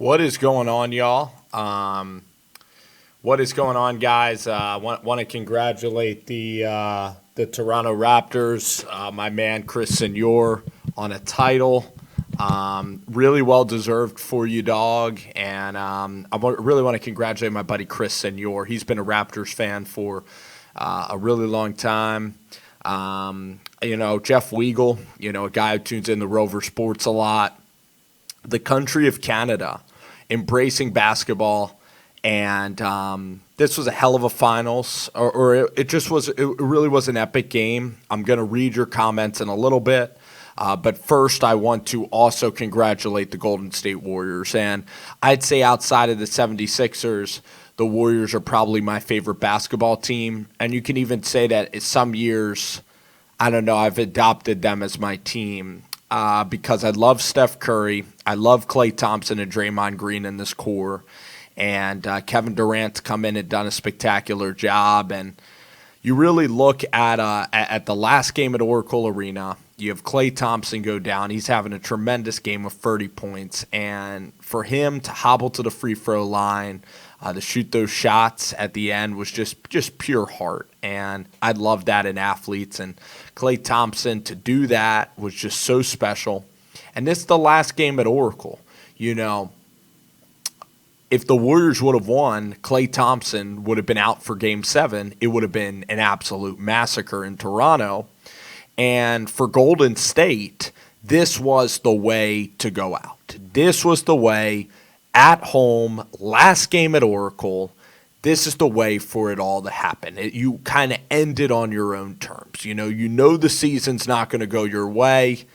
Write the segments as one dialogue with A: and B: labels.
A: What is going on, y'all? What is going on, guys? Want to congratulate the Toronto Raptors, my man Chris Senior, on a title. Really well deserved for you, dog. And really want to congratulate my buddy Chris Senior. He's been a Raptors fan for a really long time. Jeff Weagle, a guy who tunes in the Rover Sports a lot. The country of Canada embracing basketball, and this was a hell of a finals, or it really was an epic game. I'm going to read your comments in a little bit, but first I want to also congratulate the Golden State Warriors, and I'd say outside of the 76ers, the Warriors are probably my favorite basketball team, and you can even say that some years, I don't know, I've adopted them as my team. Because I love Steph Curry, I love Klay Thompson and Draymond Green in this core, and Kevin Durant's come in and done a spectacular job. And you really look at the last game at Oracle Arena. You have Klay Thompson go down. He's having a tremendous game of 30 points, and for him to hobble to the free throw line, to shoot those shots at the end was just pure heart. And I love that in athletes. And Klay Thompson, to do that was just so special. And this is the last game at Oracle. If the Warriors would have won, Klay Thompson would have been out for Game 7. It would have been an absolute massacre in Toronto. And for Golden State, this was the way to go out. This was the way at home, last game at Oracle. This is the way for it all to happen. You kind of end it on your own terms. You know the season's not going to go your way,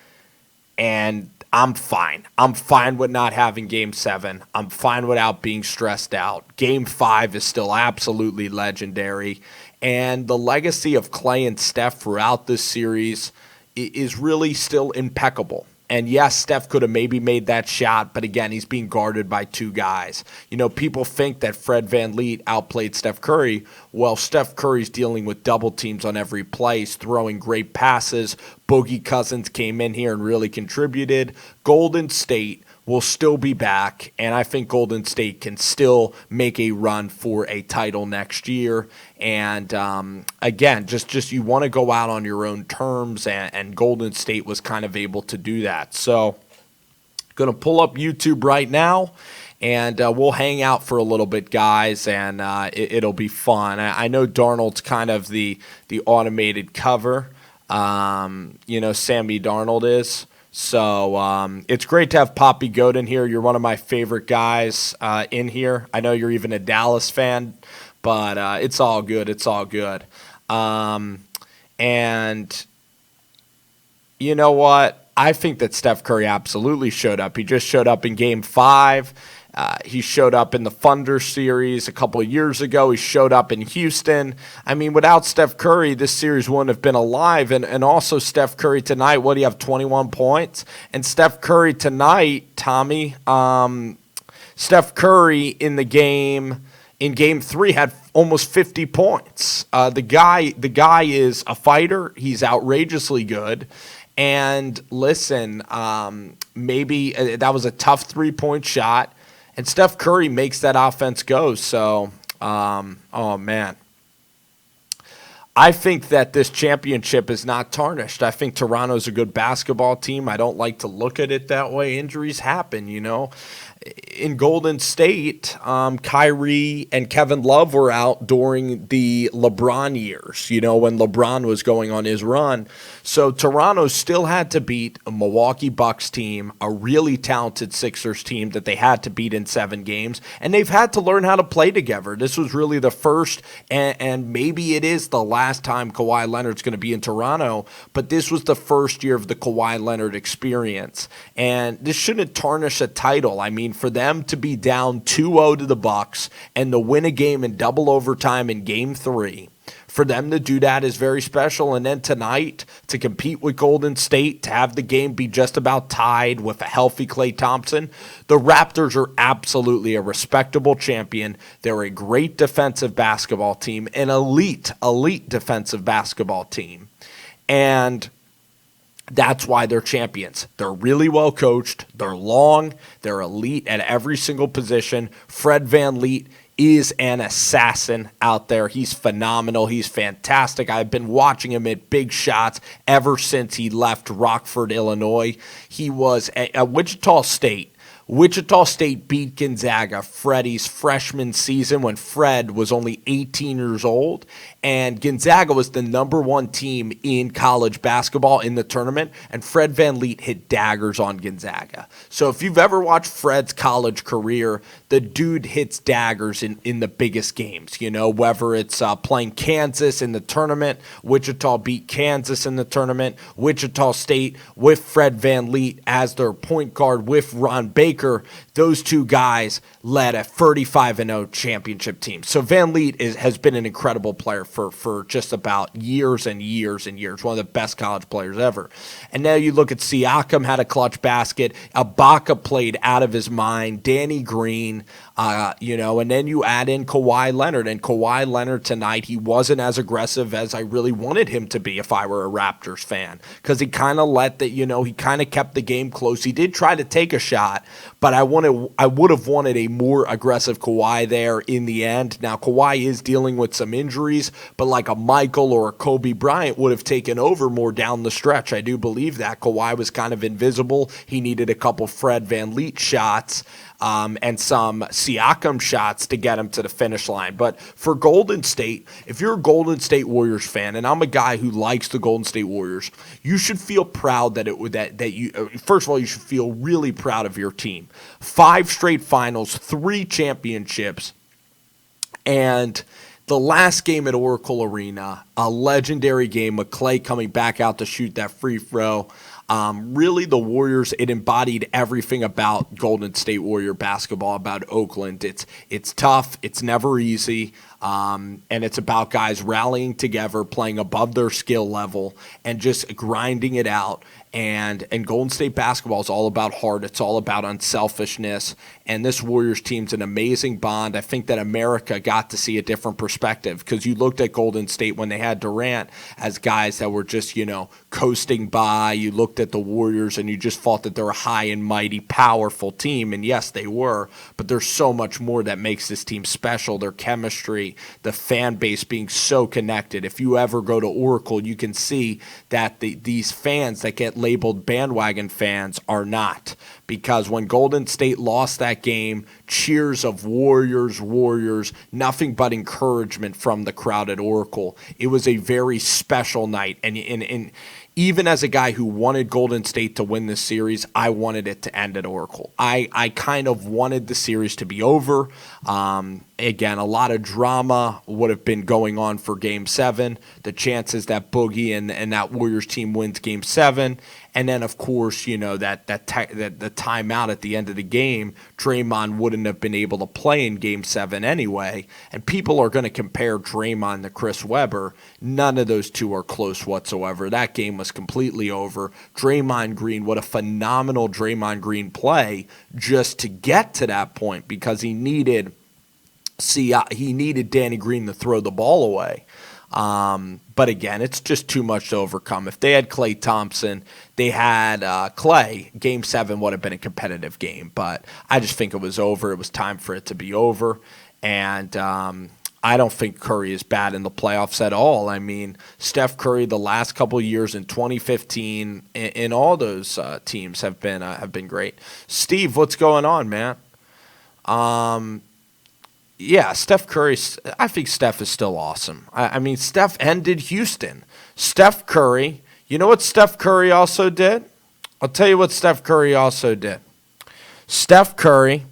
A: and I'm fine. I'm fine with not having Game 7. I'm fine without being stressed out. Game 5 is still absolutely legendary, and the legacy of Klay and Steph throughout this series is really still impeccable. And yes, Steph could have maybe made that shot, but again, he's being guarded by two guys. People think that Fred VanVleet outplayed Steph Curry. Well, Steph Curry's dealing with double teams on every play. He's throwing great passes. Boogie Cousins came in here and really contributed. Golden State will still be back, and I think Golden State can still make a run for a title next year. And again, just you want to go out on your own terms, and Golden State was kind of able to do that. So going to pull up YouTube right now, and we'll hang out for a little bit, guys, and it'll be fun. I know Darnold's kind of the automated cover. Sammy Darnold is. So it's great to have Poppy Goat in here. You're one of my favorite guys in here. I know you're even a Dallas fan, but it's all good. It's all good. And you know what? I think that Steph Curry absolutely showed up. He just showed up in Game 5. He showed up in the Thunder series a couple of years ago. He showed up in Houston. I mean, without Steph Curry, this series wouldn't have been alive. And also Steph Curry tonight, what do you have, 21 points? And Steph Curry tonight, Tommy, Steph Curry in Game 3 had almost 50 points. The guy is a fighter. He's outrageously good. And listen, maybe that was a tough three-point shot. And Steph Curry makes that offense go. So, oh, man. I think that this championship is not tarnished. I think Toronto's a good basketball team. I don't like to look at it that way. Injuries happen, In Golden State, Kyrie and Kevin Love were out during the LeBron years, when LeBron was going on his run. So Toronto still had to beat a Milwaukee Bucks team, a really talented Sixers team that they had to beat in 7 games, and they've had to learn how to play together. This was really the first, and maybe it is the last time Kawhi Leonard's going to be in Toronto, but this was the first year of the Kawhi Leonard experience. And this shouldn't tarnish a title. I mean, for them to be down 2-0 to the Bucks and to win a game in double overtime in Game 3, for them to do that is very special. And then tonight, to compete with Golden State, to have the game be just about tied with a healthy Klay Thompson, the Raptors are absolutely a respectable champion. They're a great defensive basketball team, an elite defensive basketball team. And That's why they're champions. They're really well coached. They're long. They're elite at every single position. Fred VanVleet is an assassin out there. He's phenomenal. He's fantastic. I've been watching him at big shots ever since he left Rockford, Illinois. He was at Wichita State. Wichita State beat Gonzaga Freddie's freshman season when Fred was only 18 years old, and Gonzaga was the number one team in college basketball in the tournament, and Fred VanVleet hit daggers on Gonzaga. So if you've ever watched Fred's college career, the dude hits daggers in the biggest games, whether it's playing Kansas in the tournament, Wichita beat Kansas in the tournament, Wichita State with Fred VanVleet as their point guard with Ron Baker. Those two guys led a 35-0 championship team. So VanVleet has been an incredible player for just about years and years and years, one of the best college players ever. And now you look at Siakam had a clutch basket, Ibaka played out of his mind, Danny Green, and then you add in Kawhi Leonard. And Kawhi Leonard tonight, he wasn't as aggressive as I really wanted him to be if I were a Raptors fan, because he kind of he kind of kept the game close. He did try to take a shot, but I would have wanted a more aggressive Kawhi there in the end. Now, Kawhi is dealing with some injuries, but like a Michael or a Kobe Bryant would have taken over more down the stretch. I do believe that. Kawhi was kind of invisible. He needed a couple Fred VanVleet shots and some Siakam shots to get him to the finish line. But for Golden State, if you're a Golden State Warriors fan, and I'm a guy who likes the Golden State Warriors, you should feel proud first of all, you should feel really proud of your team. 5 straight finals, 3 championships, and the last game at Oracle Arena, a legendary game with Clay coming back out to shoot that free throw. Really, the Warriors, it embodied everything about Golden State Warrior basketball, about Oakland. It's tough. It's never easy. And it's about guys rallying together, playing above their skill level, and just grinding it out. And Golden State basketball is all about heart. It's all about unselfishness. And this Warriors team's an amazing bond. I think that America got to see a different perspective, because you looked at Golden State when they had Durant as guys that were just, coasting by. You looked at the Warriors and you just thought that they're a high and mighty, powerful team. And yes, they were. But there's so much more that makes this team special. Their chemistry, the fan base being so connected. If you ever go to Oracle, you can see that these fans that get labeled bandwagon fans are not. Because when Golden State lost that game, cheers of Warriors, Warriors, nothing but encouragement from the crowd at Oracle. It was a very special night. And even as a guy who wanted Golden State to win this series, I wanted it to end at Oracle. I kind of wanted the series to be over. Again, a lot of drama would have been going on for Game 7. The chances that Boogie and that Warriors team wins Game 7. And then, of course, the timeout at the end of the game, Draymond wouldn't have been able to play in Game 7 anyway. And people are going to compare Draymond to Chris Webber. None of those two are close whatsoever. That game was completely over. Draymond Green, what a phenomenal Draymond Green play just to get to that point, because he needed Danny Green to throw the ball away. But again, it's just too much to overcome. If they had Klay Thompson, they had Klay, Game 7 would have been a competitive game. But I just think it was over. It was time for it to be over. And I don't think Curry is bad in the playoffs at all. I mean, Steph Curry, the last couple of years in 2015, in all those teams have been great. Steve, what's going on, man? Yeah, Steph Curry, I think Steph is still awesome. I mean, Steph ended Houston. Steph Curry, you know what Steph Curry also did? I'll tell you what Steph Curry also did. Steph Curry,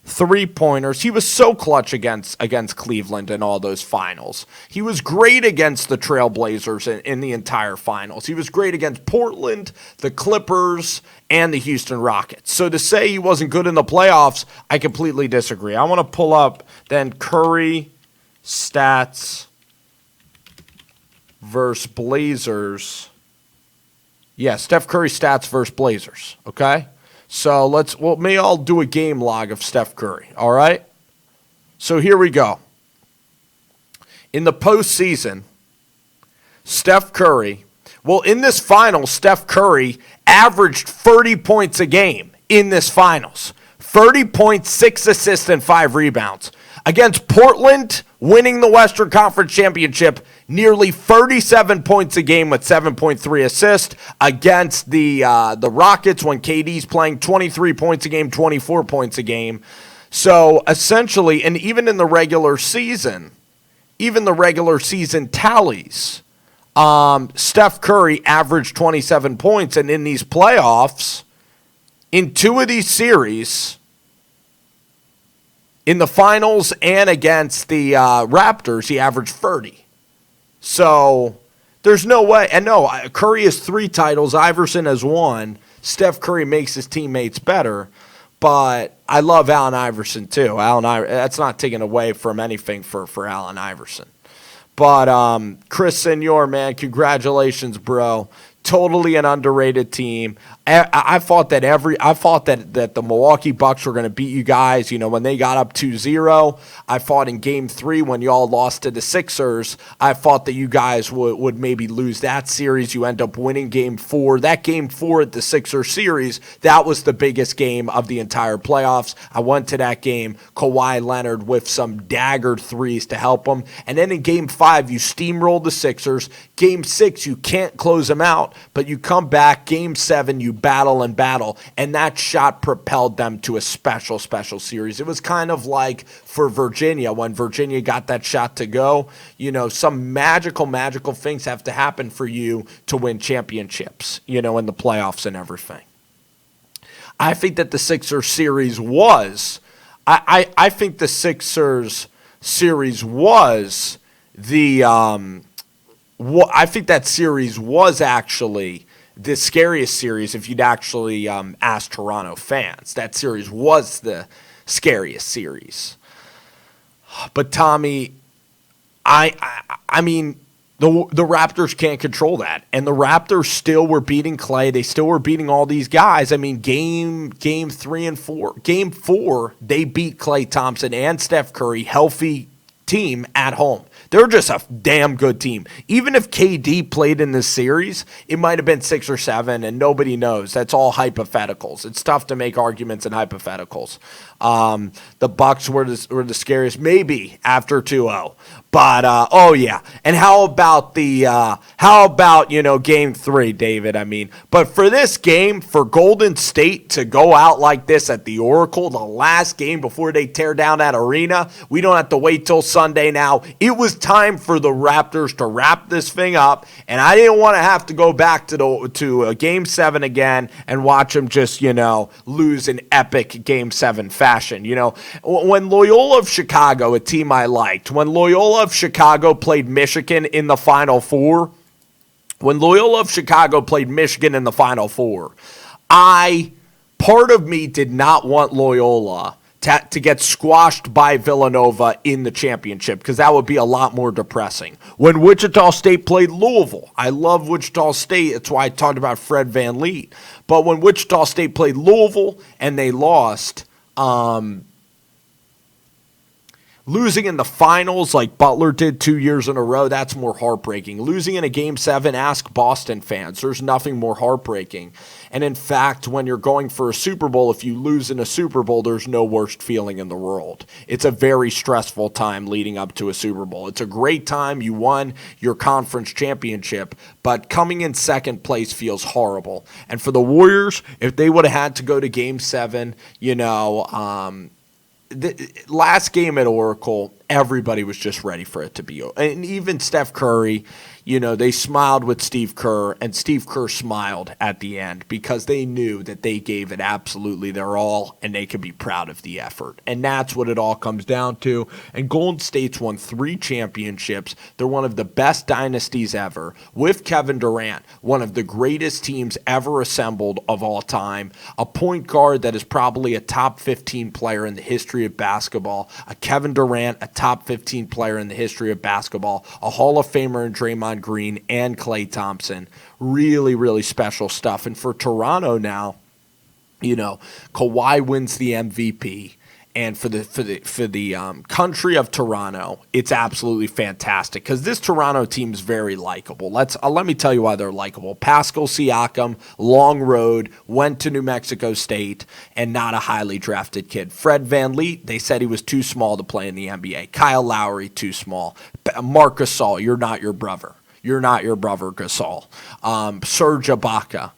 A: 3-pointers. He was so clutch against Cleveland in all those finals. He was great against the Trailblazers in the entire finals. He was great against Portland, the Clippers, and the Houston Rockets. So to say he wasn't good in the playoffs, I completely disagree. I want to pull up then Curry stats versus Blazers. Yeah, Steph Curry stats versus Blazers, okay? So may all do a game log of Steph Curry, all right? So here we go. In the postseason, Steph Curry Well, in this final, Steph Curry averaged 30 points a game in this finals. 30 points, 6 assists, and 5 rebounds. Against Portland, winning the Western Conference Championship, nearly 37 points a game with 7.3 assists. Against the Rockets, when KD's playing, 23 points a game, 24 points a game. So essentially, and even in the regular season, tallies, Steph Curry averaged 27 points, and in these playoffs, in 2 of these series, in the finals and against the Raptors, he averaged 30. So there's no way. And no, Curry has 3 titles. Iverson has 1. Steph Curry makes his teammates better. But I love Allen Iverson too. That's not taken away from anything for Allen Iverson. But Chris Senor, man, congratulations, bro. Totally an underrated team. I thought that the Milwaukee Bucks were going to beat you guys, when they got up 2-0. I thought in game 3 when y'all lost to the Sixers, I thought that you guys would maybe lose that series. You end up winning game 4. That game 4 at the Sixers series, that was the biggest game of the entire playoffs. I went to that game, Kawhi Leonard with some daggered threes to help him. And then in game 5, you steamrolled the Sixers. Game 6, you can't close them out, but you come back. Game 7, you battle, and that shot propelled them to a special series. It was kind of like for Virginia, when Virginia got that shot to go, some magical things have to happen for you to win championships, in the playoffs and everything. I think that the Sixers series was, I think the Sixers series was I think that series was actually the scariest series if you'd actually ask Toronto fans. That series was the scariest series. But Tommy, I mean, the Raptors can't control that. And the Raptors still were beating Clay. They still were beating all these guys. I mean, game 3 and 4. Game 4, they beat Klay Thompson and Steph Curry, healthy team at home. They're just a damn good team. Even if KD played in this series, it might have been 6 or 7, and nobody knows. That's all hypotheticals. It's tough to make arguments in hypotheticals. The Bucks were the scariest, maybe after 2-0. But oh yeah, and how about game 3, David? I mean, but for this game, for Golden State to go out like this at the Oracle, the last game before they tear down that arena, we don't have to wait till Sunday now. It was time for the Raptors to wrap this thing up, and I didn't want to have to go back to Game 7 again and watch them just lose in epic Game 7 fashion. When Loyola of Chicago, a team I liked, when Loyola of Chicago played Michigan in the Final Four, part of me did not want Loyola to get squashed by Villanova in the championship, because that would be a lot more depressing. When Wichita State played Louisville, I love Wichita State. That's why I talked about Fred VanVleet. But when Wichita State played Louisville and they lost, losing in the finals like Butler did 2 years in a row, that's more heartbreaking. Losing in a Game 7, ask Boston fans. There's nothing more heartbreaking. And in fact, when you're going for a Super Bowl, if you lose in a Super Bowl, there's no worst feeling in the world. It's a very stressful time leading up to a Super Bowl. It's a great time. You won your conference championship, but coming in second place feels horrible. And for the Warriors, if they would have had to go to Game 7, the last game at Oracle, everybody was just ready for it to be over. And even Steph Curry, they smiled with Steve Kerr, and Steve Kerr smiled at the end because they knew that they gave it absolutely their all, and they could be proud of the effort. And that's what it all comes down to. And Golden State's won 3 championships. They're one of the best dynasties ever, with Kevin Durant, one of the greatest teams ever assembled of all time, a point guard that is probably a top 15 player in the history of basketball, a Kevin Durant, a top 15 player in the history of basketball, a Hall of Famer in Draymond Green and Klay Thompson. Really, really special stuff. And for Toronto now, Kawhi wins the MVP. And for the country of Toronto, it's absolutely fantastic because this Toronto team is very likable. Let me tell you why they're likable. Pascal Siakam, long road, went to New Mexico State, and not a highly drafted kid. Fred VanVleet, they said he was too small to play in the NBA. Kyle Lowry, too small. Marc Gasol, you're not your brother. You're not your brother, Gasol. Serge Ibaka.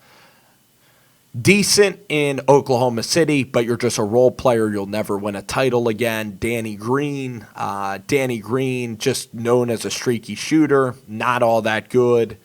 A: Decent in Oklahoma City, but you're just a role player. You'll never win a title again. Danny Green, just known as a streaky shooter, not all that good.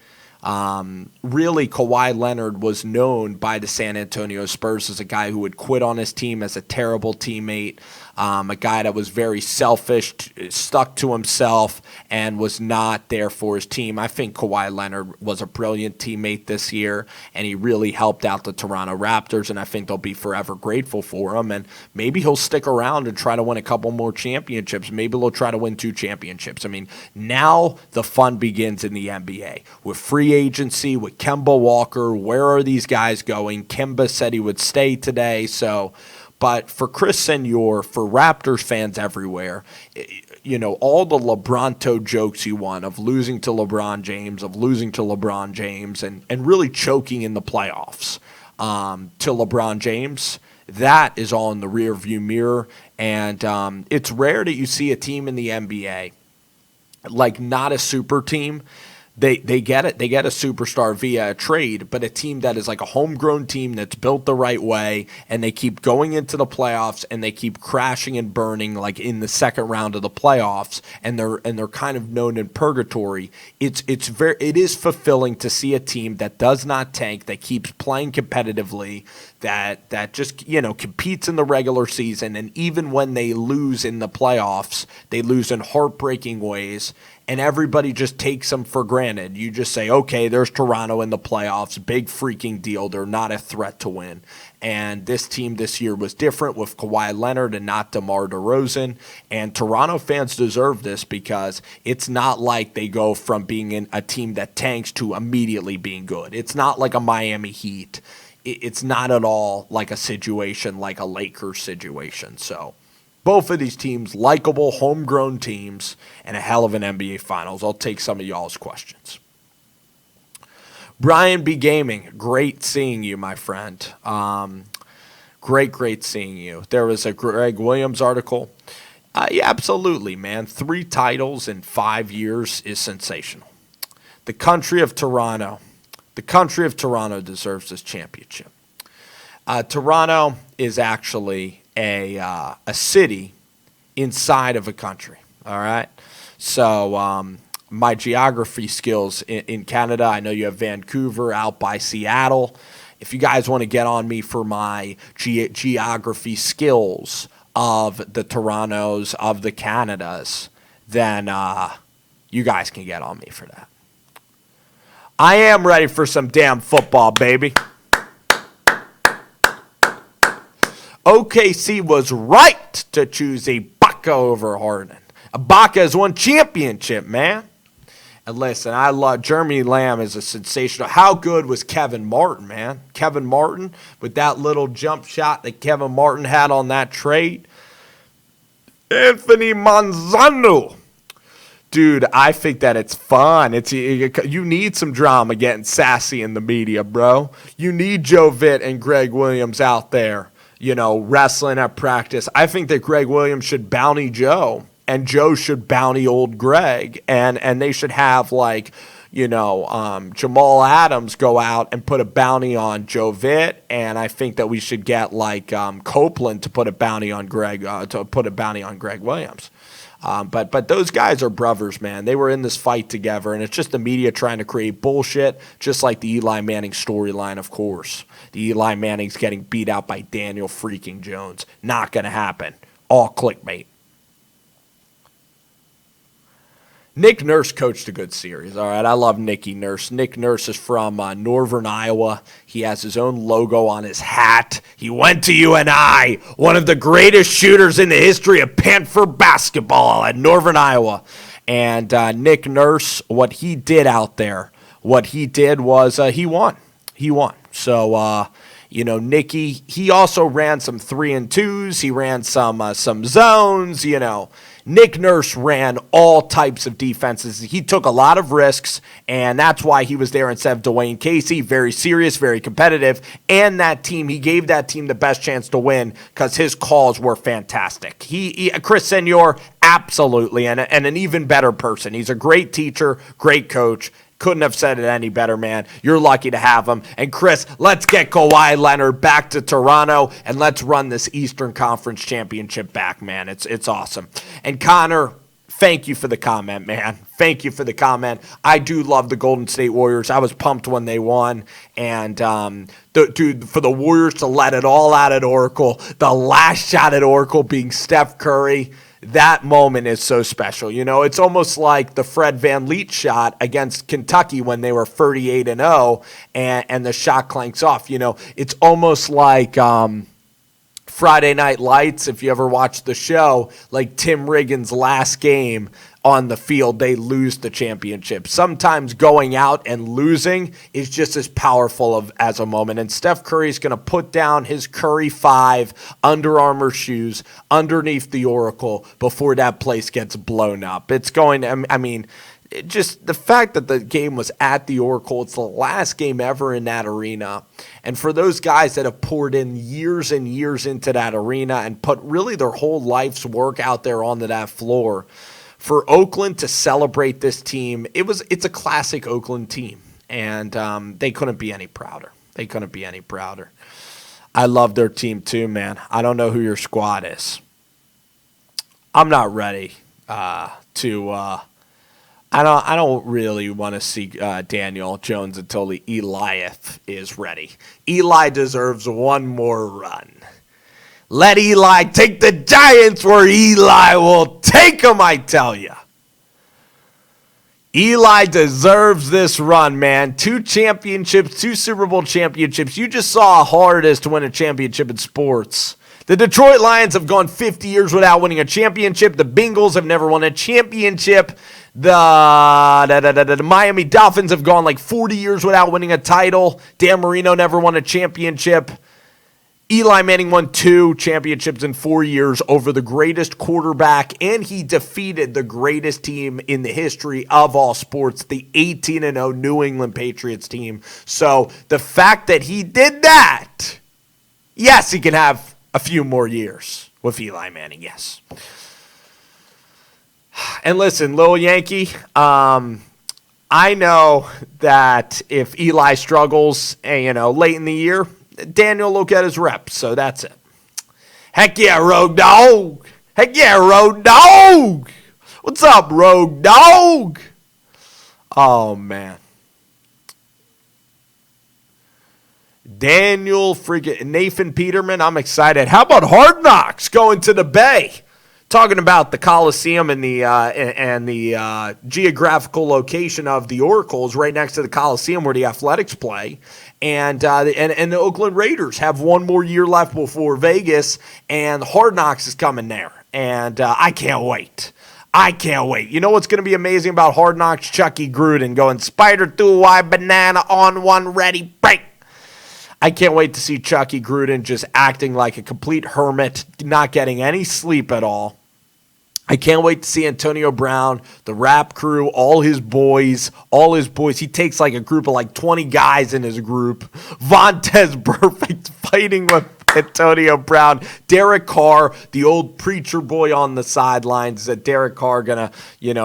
A: Really, Kawhi Leonard was known by the San Antonio Spurs as a guy who would quit on his team as a terrible teammate, a guy that was very selfish, stuck to himself, and was not there for his team. I think Kawhi Leonard was a brilliant teammate this year, and he really helped out the Toronto Raptors, and I think they'll be forever grateful for him. And maybe he'll stick around and try to win a couple more championships. Maybe they'll try to win 2 championships. I mean, now the fun begins in the NBA with free agency, with Kemba Walker. Where are these guys going? Kemba said he would stay today, so... But for Chris Senior, for Raptors fans everywhere, all the LeBronto jokes you want of losing to LeBron James, and really choking in the playoffs to LeBron James, that is all in the rearview mirror. And it's rare that you see a team in the NBA, like not a super team, They get it. They get a superstar via a trade, but a team that is like a homegrown team that's built the right way, and they keep going into the playoffs, and they keep crashing and burning like in the second round of the playoffs, and they're kind of known in purgatory. It is fulfilling to see a team that does not tank, that keeps playing competitively, that just competes in the regular season, and even when they lose in the playoffs, they lose in heartbreaking ways. And everybody just takes them for granted. You just say, okay, there's Toronto in the playoffs. Big freaking deal. They're not a threat to win. And this team this year was different with Kawhi Leonard and not DeMar DeRozan. And Toronto fans deserve this because it's not like they go from being in a team that tanks to immediately being good. It's not like a Miami Heat. It's not at all like a situation like a Lakers situation. So both of these teams, likable, homegrown teams, and a hell of an NBA Finals. I'll take some of y'all's questions. Brian B. Gaming, great seeing you, my friend. Great seeing you. There was a Greg Williams article. Yeah, absolutely, man. 3 titles in 5 years is sensational. The country of Toronto deserves this championship. Toronto is actually a city inside of a country, all right? So my geography skills in Canada, I know you have Vancouver out by Seattle. If you guys want to get on me for my geography skills of the Torontos, of the Canadas, then you guys can get on me for that. I am ready for some damn football, baby. OKC was right to choose Ibaka over Harden. Ibaka has won championship, man. And listen, I love Jeremy Lamb is a sensational. How good was Kevin Martin, man? Kevin Martin with that little jump shot that Kevin Martin had on that trade. Anthony Manzano. Dude, I think that it's fun. You need some drama getting sassy in the media, bro. You need Joe Vitt and Greg Williams out there, wrestling at practice. I think that Greg Williams should bounty Joe, and Joe should bounty old Greg, and they should have Jamal Adams go out and put a bounty on Joe Vitt, and I think that we should get Copeland to put a bounty on Greg Williams. But those guys are brothers, man. They were in this fight together, and it's just the media trying to create bullshit, just like the Eli Manning storyline, of course. The Eli Manning's getting beat out by Daniel freaking Jones. Not going to happen. All clickbait. Nick Nurse coached a good series. All right, I love Nicky Nurse. Nick Nurse is from Northern Iowa. He has his own logo on his hat. He went to UNI, one of the greatest shooters in the history of Panther basketball at Northern Iowa. And Nick Nurse, what he did out there, was he won. He won. So Nicky, he also ran some 3-2s. He ran some zones, Nick Nurse ran all types of defenses. He took a lot of risks, and that's why he was there instead of Dwayne Casey. Very serious, very competitive. And he gave that team the best chance to win because his calls were fantastic. Chris Senior, absolutely, and an even better person. He's a great teacher, great coach. Couldn't have said it any better, man. You're lucky to have him. And Chris, let's get Kawhi Leonard back to Toronto, and let's run this Eastern Conference Championship back, man. It's awesome. And Connor, thank you for the comment, man. Thank you for the comment. I do love the Golden State Warriors. I was pumped when they won. And, for the Warriors to let it all out at Oracle, the last shot at Oracle being Steph Curry, that moment is so special. It's almost like the Fred VanVleet shot against Kentucky when they were 38-0 and the shot clanks off. It's almost like Friday Night Lights, if you ever watched the show, like Tim Riggins' last game on the field, they lose the championship. Sometimes going out and losing is just as powerful as a moment. And Steph Curry's going to put down his Curry 5 Under Armour shoes underneath the Oracle before that place gets blown up. It's going to, just the fact that the game was at the Oracle, it's the last game ever in that arena. And for those guys that have poured in years and years into that arena and put really their whole life's work out there onto that floor, for Oakland to celebrate this team, it's a classic Oakland team, and they couldn't be any prouder. I love their team too, man. I don't know who your squad is. I'm not ready to. I don't really want to see Daniel Jones until Eliath is ready. Eli deserves one more run. Let Eli take the Giants where Eli will take them, I tell you. Eli deserves this run, man. 2 championships, 2 Super Bowl championships. You just saw how hard it is to win a championship in sports. The Detroit Lions have gone 50 years without winning a championship. The Bengals have never won a championship. The Miami Dolphins have gone like 40 years without winning a title. Dan Marino never won a championship. Eli Manning won 2 championships in 4 years over the greatest quarterback, and he defeated the greatest team in the history of all sports, the 18-0 New England Patriots team. So the fact that he did that, yes, he can have a few more years with Eli Manning, yes. And listen, Lil Yankee, I know that if Eli struggles, late in the year, Daniel will get his reps, so that's it. Heck yeah, Road Dog. Heck yeah, Road Dog. What's up, Road Dog? Oh, man. Daniel freaking Nathan Peterman, I'm excited. How about Hard Knocks going to the Bay? Talking about the Coliseum and the geographical location of the Oracles right next to the Coliseum where the Athletics play. And the Oakland Raiders have one more year left before Vegas, and Hard Knocks is coming there. And I can't wait. You know what's going to be amazing about Hard Knocks? Chucky Gruden going spider through a wide banana on one ready break. I can't wait to see Chucky Gruden just acting like a complete hermit, not getting any sleep at all. I can't wait to see Antonio Brown, the rap crew, all his boys. He takes like a group of like 20 guys in his group. Vontez Perfect fighting with Antonio Brown. Derek Carr, the old preacher boy on the sidelines. Is that Derek Carr going to,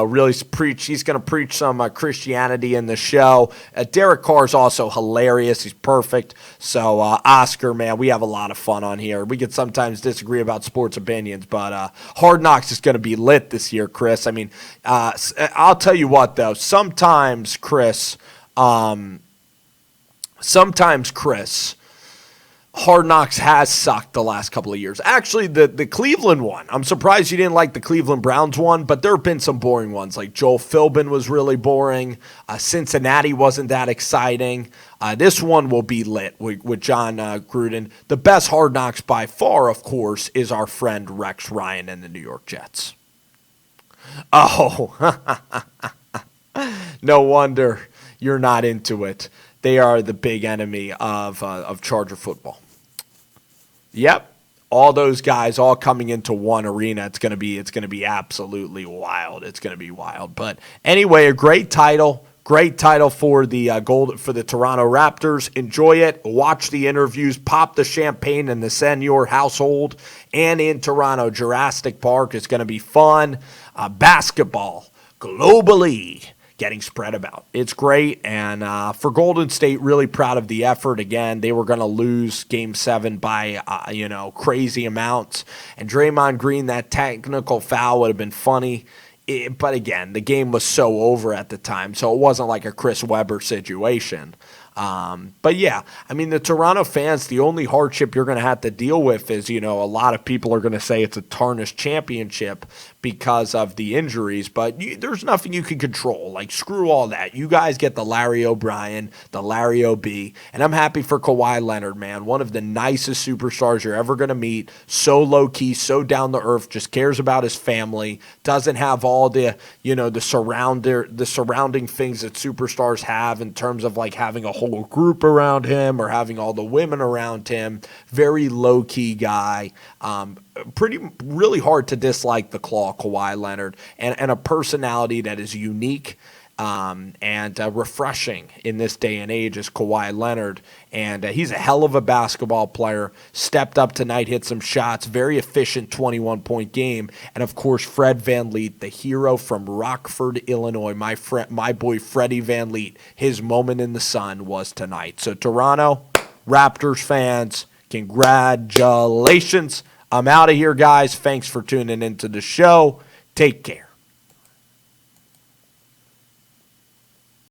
A: really preach? He's going to preach some Christianity in the show. Derek Carr is also hilarious. He's perfect. So, Oscar, man, we have a lot of fun on here. We could sometimes disagree about sports opinions, but Hard Knocks is going to be lit this year, Chris. I mean, I'll tell you what, though. Sometimes, Chris, Hard Knocks has sucked the last couple of years. Actually, the Cleveland one, I'm surprised you didn't like the Cleveland Browns one, but there have been some boring ones. Like Joel Philbin was really boring. Cincinnati wasn't that exciting. This one will be lit with John Gruden. The best Hard Knocks by far, of course, is our friend Rex Ryan and the New York Jets. Oh, no wonder you're not into it. They are the big enemy of Charger football. Yep. All those guys all coming into one arena. It's gonna be absolutely wild. It's gonna be wild. But anyway, a great title for the for the Toronto Raptors. Enjoy it. Watch the interviews. Pop the champagne in the Senior household and in Toronto. Jurassic Park is gonna be fun. Basketball globally getting spread about. It's great, and for Golden State, really proud of the effort. Again, they were going to lose Game 7 by, crazy amounts, and Draymond Green, that technical foul would have been funny, but again, the game was so over at the time, so it wasn't like a Chris Webber situation. But yeah, I mean, the Toronto fans, the only hardship you're going to have to deal with is, a lot of people are going to say it's a tarnished championship because of the injuries, but there's nothing you can control. Like, screw all that. You guys get the Larry O'Brien, the Larry O.B., and I'm happy for Kawhi Leonard, man. One of the nicest superstars you're ever going to meet. So low-key, so down to earth, just cares about his family, doesn't have all the, the surrounding things that superstars have in terms of, like, having a whole group around him or having all the women around him. Very low-key guy. Really hard to dislike the Claw, Kawhi Leonard, and a personality that is unique and refreshing in this day and age is Kawhi Leonard. And he's a hell of a basketball player. Stepped up tonight, hit some shots. Very efficient 21-point game. And, of course, Fred VanVleet, the hero from Rockford, Illinois, my boy Freddie VanVleet. His moment in the sun was tonight. So, Toronto Raptors fans, congratulations. I'm out of here, guys. Thanks for tuning into the show. Take care.